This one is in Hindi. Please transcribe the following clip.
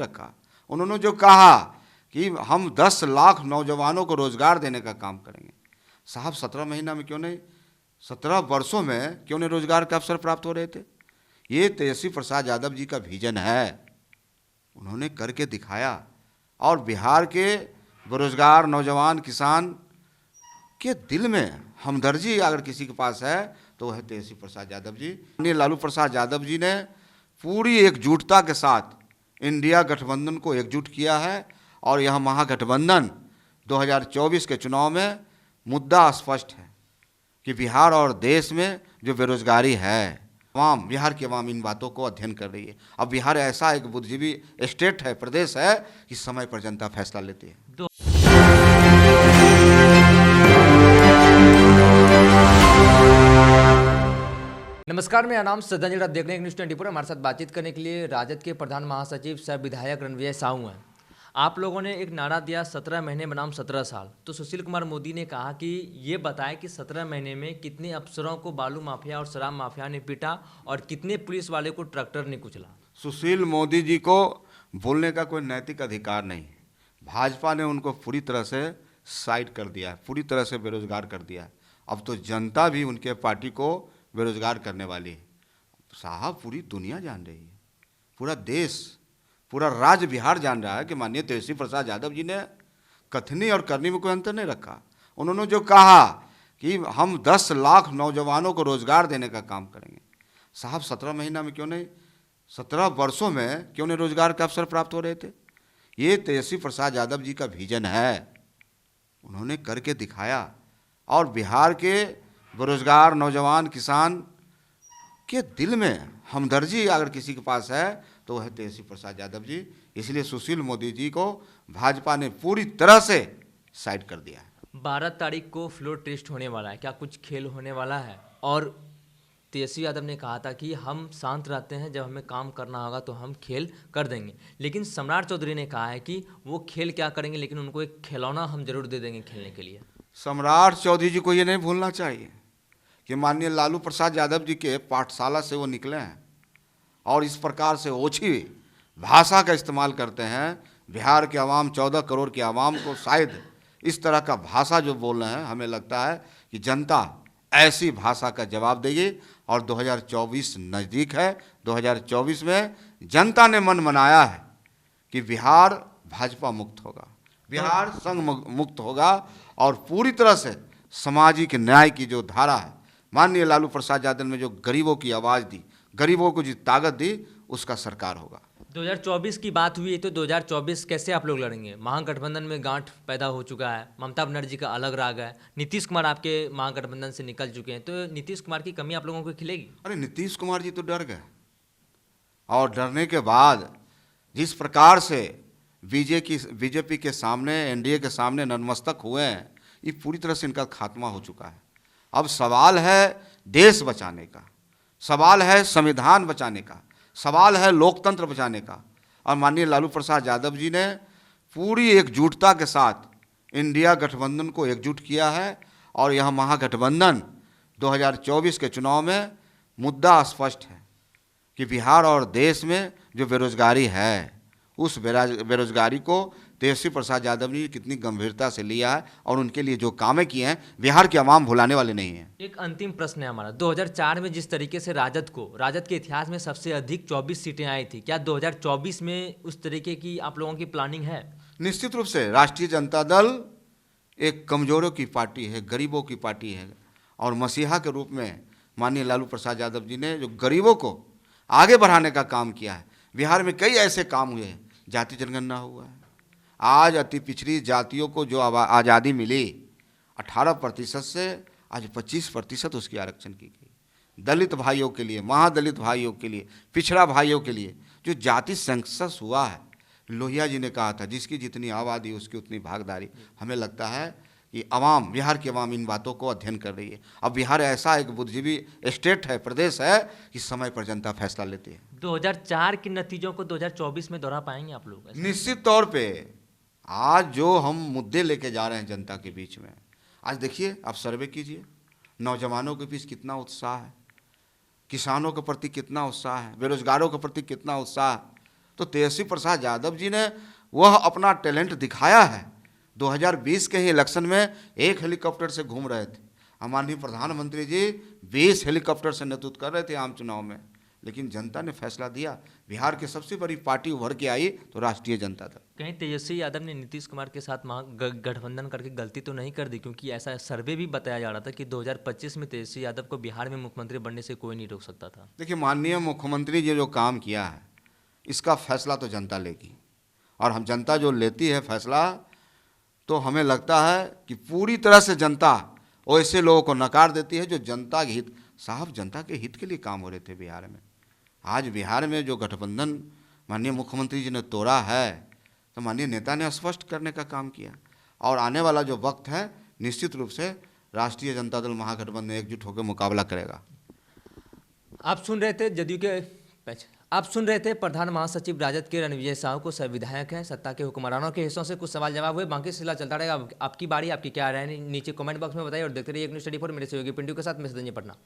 रखा। उन्होंने जो कहा कि हम 10 लाख नौजवानों को रोजगार देने का काम करेंगे। साहब 17 महीना में क्यों नहीं, 17 वर्षों में क्यों नहीं रोजगार के अवसर प्राप्त हो रहे थे? ये तेजस्वी प्रसाद यादव जी का विजन है, उन्होंने करके दिखाया। और बिहार के बेरोजगार नौजवान किसान के दिल में हमदर्दी अगर किसी के पास है तो वह है तेजस्वी प्रसाद यादव जी। माननीय लालू प्रसाद यादव जी ने पूरी एकजुटता के साथ इंडिया गठबंधन को एकजुट किया है और यह महागठबंधन 2024 के चुनाव में मुद्दा स्पष्ट है कि बिहार और देश में जो बेरोजगारी है, बिहार की आवाम इन बातों को अध्ययन कर रही है। अब बिहार ऐसा एक बुद्धिजीवी स्टेट है, प्रदेश है कि समय पर जनता फैसला लेती है। नमस्कार, मेरा नाम सदन, आप देख रहे हैं न्यूज़ 24। हमारे साथ बातचीत करने के लिए राजद के प्रधान महासचिव सह विधायक रणविजय साहू हैं। आप लोगों ने एक नारा दिया 17 महीने बनाम 17 साल। तो सुशील कुमार मोदी ने कहा कि ये बताएं कि 17 महीने में कितने अफसरों को बालू माफिया और शराब माफिया ने पीटा और कितने पुलिस वाले को ट्रैक्टर ने कुचला। सुशील मोदी जी को बोलने का कोई नैतिक अधिकार नहीं। भाजपा ने उनको पूरी तरह से साइड कर दिया, पूरी तरह से बेरोजगार कर दिया। अब तो जनता भी उनके पार्टी को बेरोजगार करने वाली है। साहब पूरी दुनिया जान रही है, पूरा देश, पूरा राज्य बिहार जान रहा है कि माननीय तेजस्वी प्रसाद यादव जी ने कथनी और करनी में कोई अंतर नहीं रखा। उन्होंने जो कहा कि हम 10 लाख नौजवानों को रोजगार देने का काम करेंगे। साहब 17 महीना में क्यों नहीं, 17 वर्षों में क्यों नहीं रोजगार के अवसर प्राप्त हो रहे थे? ये तेजस्वी प्रसाद यादव जी का विजन है, उन्होंने करके दिखाया। और बिहार के बेरोजगार नौजवान किसान के दिल में हमदर्दी अगर किसी के पास है तो वह है तेजस्वी प्रसाद यादव जी। इसलिए सुशील मोदी जी को भाजपा ने पूरी तरह से साइड कर दिया है। 12 तारीख को फ्लोर टेस्ट होने वाला है, क्या कुछ खेल होने वाला है? और तेजस्वी यादव ने कहा था कि हम शांत रहते हैं, जब हमें काम करना होगा तो हम खेल कर देंगे। लेकिन सम्राट चौधरी ने कहा है कि वो खेल क्या करेंगे, लेकिन उनको एक खिलौना हम जरूर दे देंगे खेलने के लिए। सम्राट चौधरी जी को ये नहीं भूलना चाहिए कि माननीय लालू प्रसाद यादव जी के पाठशाला से वो निकले हैं और इस प्रकार से ओछी भाषा का इस्तेमाल करते हैं। बिहार के आवाम, 14 करोड़ की आवाम को शायद इस तरह का भाषा जो बोल रहे हैं, हमें लगता है कि जनता ऐसी भाषा का जवाब देगी। और 2024 नज़दीक है, 2024 में जनता ने मन बनाया है कि बिहार भाजपा मुक्त होगा, बिहार संघ मुक्त होगा और पूरी तरह से सामाजिक न्याय की जो धारा है, माननीय लालू प्रसाद यादव ने जो गरीबों की आवाज़ दी, गरीबों को जो ताकत दी, उसका सरकार होगा। 2024 की बात हुई है तो 2024 कैसे आप लोग लड़ेंगे? महागठबंधन में गांठ पैदा हो चुका है, ममता बनर्जी का अलग राग है, नीतीश कुमार आपके महागठबंधन से निकल चुके हैं, तो नीतीश कुमार की कमी आप लोगों को खिलेगी? अरे नीतीश कुमार जी तो डर गए, और डरने के बाद जिस प्रकार से बीजेपी के सामने, एनडीए के सामने नतमस्तक हुए हैं, ये पूरी तरह से इनका खात्मा हो चुका है। अब सवाल है देश बचाने का, सवाल है संविधान बचाने का, सवाल है लोकतंत्र बचाने का। और माननीय लालू प्रसाद यादव जी ने पूरी एकजुटता के साथ इंडिया गठबंधन को एकजुट किया है और यह महागठबंधन 2024 के चुनाव में मुद्दा स्पष्ट है कि बिहार और देश में जो बेरोजगारी है, उस बेरोजगारी को तेजस्वी प्रसाद यादव ने कितनी गंभीरता से लिया है और उनके लिए जो कामें किए हैं, बिहार के अवाम भुलाने वाले नहीं हैं। एक अंतिम प्रश्न है हमारा। 2004 में जिस तरीके से राजद के इतिहास में सबसे अधिक 24 सीटें आई थी, क्या 2024 में उस तरीके की आप लोगों की प्लानिंग है? निश्चित रूप से राष्ट्रीय जनता दल एक कमजोरों की पार्टी है, गरीबों की पार्टी है, और मसीहा के रूप में माननीय लालू प्रसाद यादव जी ने जो गरीबों को आगे बढ़ाने का काम किया है। बिहार में कई ऐसे काम हुए हैं, जाति जनगणना हुआ है, आज अति पिछड़ी जातियों को जो आज़ादी मिली 18% से आज 25% उसकी आरक्षण की गई। दलित भाइयों के लिए, महादलित भाइयों के लिए, पिछड़ा भाइयों के लिए जो जाति सेंसस हुआ है, लोहिया जी ने कहा था जिसकी जितनी आबादी उसकी उतनी भागीदारी। हमें लगता है कि अवाम, बिहार की अवाम इन बातों को अध्ययन कर रही है। अब बिहार ऐसा एक बुद्धिजीवी स्टेट है, प्रदेश है कि समय पर जनता फैसला लेती है। 2004 के नतीजों को 2024 में दोहरा पाएंगे आप लोग? निश्चित तौर पे आज जो हम मुद्दे लेके जा रहे हैं जनता के बीच में, आज देखिए, आप सर्वे कीजिए, नौजवानों के बीच कितना उत्साह है, किसानों के प्रति कितना उत्साह है, बेरोजगारों के प्रति कितना उत्साह है। तो तेजस्वी प्रसाद यादव जी ने वह अपना टैलेंट दिखाया है। 2020 के ही इलेक्शन में एक हेलीकॉप्टर से घूम रहे थे। हमारे प्रधानमंत्री जी 20 हेलीकॉप्टर से नेतृत्व कर रहे थे आम चुनाव में, लेकिन जनता ने फैसला दिया। बिहार की सबसे बड़ी पार्टी उभर के आई तो राष्ट्रीय जनता दल। कहीं तेजस्वी यादव ने नीतीश कुमार के साथ गठबंधन करके गलती तो नहीं कर दी? क्योंकि ऐसा सर्वे भी बताया जा रहा था कि 2025 में तेजस्वी यादव को बिहार में मुख्यमंत्री बनने से कोई नहीं रोक सकता था। देखिए, माननीय मुख्यमंत्री जी जो काम किया है इसका फैसला तो जनता लेगी, और हम जनता जो लेती है फैसला, तो हमें लगता है कि पूरी तरह से जनता वैसे लोगों को नकार देती है जो जनता के हित, साहब जनता के हित के लिए काम हो रहे थे बिहार में। आज बिहार में जो गठबंधन माननीय मुख्यमंत्री जी ने तोड़ा है, तो माननीय नेता ने स्पष्ट करने का काम किया। और आने वाला जो वक्त है निश्चित रूप से राष्ट्रीय जनता दल महागठबंधन एकजुट होकर मुकाबला करेगा। आप सुन रहे थे प्रधान महासचिव राजद के रणविजय साहू को। सब विधायक हैं, सत्ता के हुक्मरानों के हिस्सों से कुछ सवाल जवाब हुए, बाकी सिलसिला चलता रहेगा। आपकी बारी, आपकी क्या राय है नीचे कमेंट बॉक्स में बताइए और देखते रहिए एक न्यूज़ 24। मेरे सहयोगी पिंटू के साथ मैं सदन पटना।